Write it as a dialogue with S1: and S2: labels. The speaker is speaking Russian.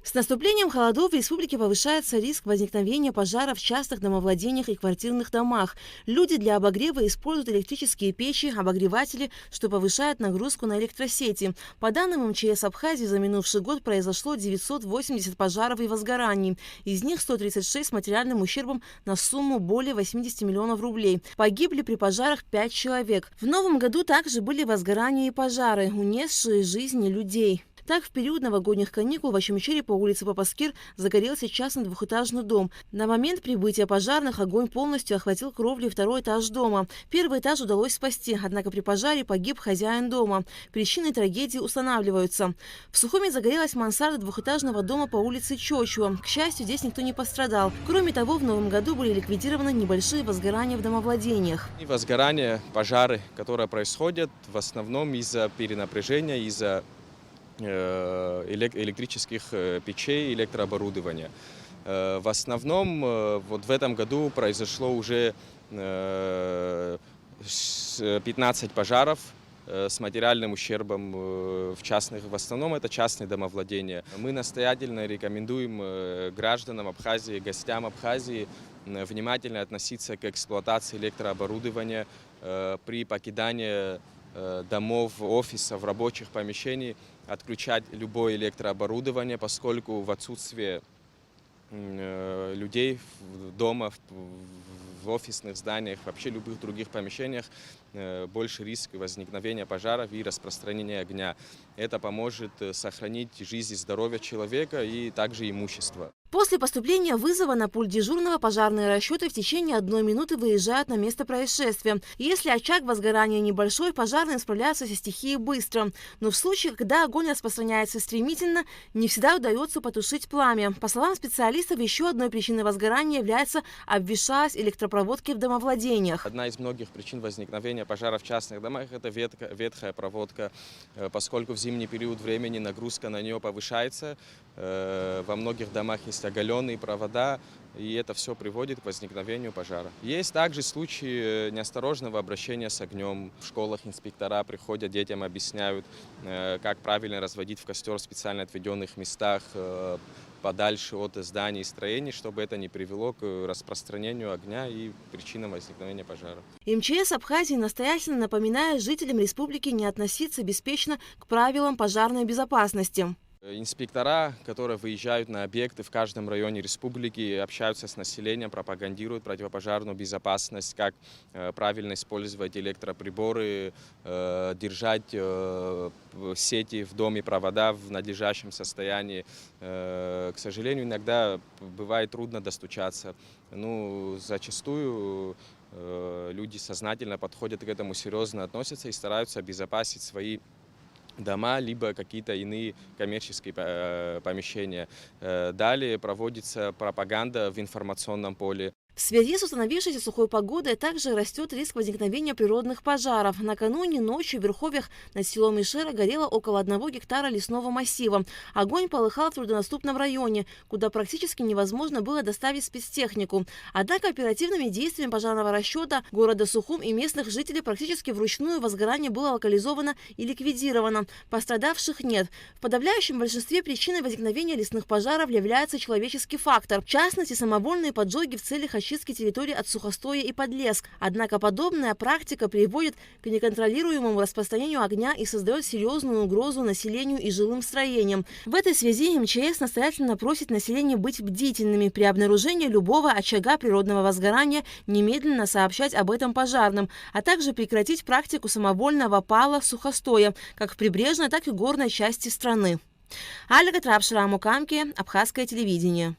S1: С наступлением холодов в республике повышается риск возникновения пожаров в частных домовладениях и квартирных домах. Люди для обогрева используют электрические печи, обогреватели, что повышает нагрузку на электросети. По данным МЧС Абхазии, за минувший год произошло 980 пожаров и возгораний. Из них 136 с материальным ущербом на сумму более 80 миллионов рублей. Погибли при пожарах 5 человек. В новом году также были возгорания и пожары, унесшие жизни людей. Так, в период новогодних каникул в Ачамчире по улице Папаскир загорелся частный двухэтажный дом. На момент прибытия пожарных огонь полностью охватил кровлю и второй этаж дома. Первый этаж удалось спасти, однако при пожаре погиб хозяин дома. Причины трагедии устанавливаются. В Сухуми загорелась мансарда двухэтажного дома по улице Чочуа. К счастью, здесь никто не пострадал. Кроме того, в новом году были ликвидированы небольшие возгорания в домовладениях.
S2: И возгорания, пожары, которые происходят в основном из-за перенапряжения, из-за электрических печей, электрооборудования. В основном вот в этом году произошло уже 15 пожаров с материальным ущербом в частных, в основном это частные домовладения. Мы настоятельно рекомендуем гражданам Абхазии, гостям Абхазии внимательно относиться к эксплуатации электрооборудования при покидании домов, офисов, рабочих помещений, отключать любое электрооборудование, поскольку в отсутствие людей дома, в офисных зданиях, вообще любых других помещениях больше риск возникновения пожаров и распространения огня. Это поможет сохранить жизнь и здоровье человека и также имущество.
S1: После поступления вызова на пульт дежурного пожарные расчеты в течение 1 минуты выезжают на место происшествия. Если очаг возгорания небольшой, пожарные справляются со стихией быстро. Но в случае, когда огонь распространяется стремительно, не всегда удается потушить пламя. По словам специалистов, еще одной причиной возгорания является обвисшая электропроводки в домовладениях.
S2: Одна из многих причин возникновения пожаров в частных домах – это ветхая проводка, поскольку в зимний период времени нагрузка на нее повышается. Во многих домах есть оголенные провода, и это все приводит к возникновению пожара. Есть также случаи неосторожного обращения с огнем. В школах инспектора приходят, детям объясняют, как правильно разводить в костер в специально отведенных местах, подальше от зданий и строений, чтобы это не привело к распространению огня и причинам возникновения пожара.
S1: МЧС Абхазии настоятельно напоминает жителям республики не относиться беспечно к правилам пожарной безопасности.
S2: Инспектора, которые выезжают на объекты в каждом районе республики, общаются с населением, пропагандируют противопожарную безопасность, как правильно использовать электроприборы, держать сети в доме, провода в надлежащем состоянии. К сожалению, иногда бывает трудно достучаться. Зачастую люди сознательно подходят к этому, серьезно относятся и стараются обезопасить свои дома, либо какие-то иные коммерческие помещения. Далее проводится пропаганда в информационном поле.
S1: В связи с установившейся сухой погодой также растет риск возникновения природных пожаров. Накануне ночью в верховьях над селом Ишера горело около 1 гектара лесного массива. Огонь полыхал в труднодоступном районе, куда практически невозможно было доставить спецтехнику. Однако оперативными действиями пожарного расчета города Сухум и местных жителей практически вручную возгорание было локализовано и ликвидировано. Пострадавших нет. В подавляющем большинстве причиной возникновения лесных пожаров является человеческий фактор. В частности, самовольные поджоги в целях очистки территории от сухостоя и подлеск. Однако подобная практика приводит к неконтролируемому распространению огня и создает серьезную угрозу населению и жилым строениям. В этой связи МЧС настоятельно просит население быть бдительными. При обнаружении любого очага природного возгорания немедленно сообщать об этом пожарным, а также прекратить практику самовольного пала сухостоя, как в прибрежной, так и горной части страны. Альга Трапшира Мукамки, Абхазское телевидение.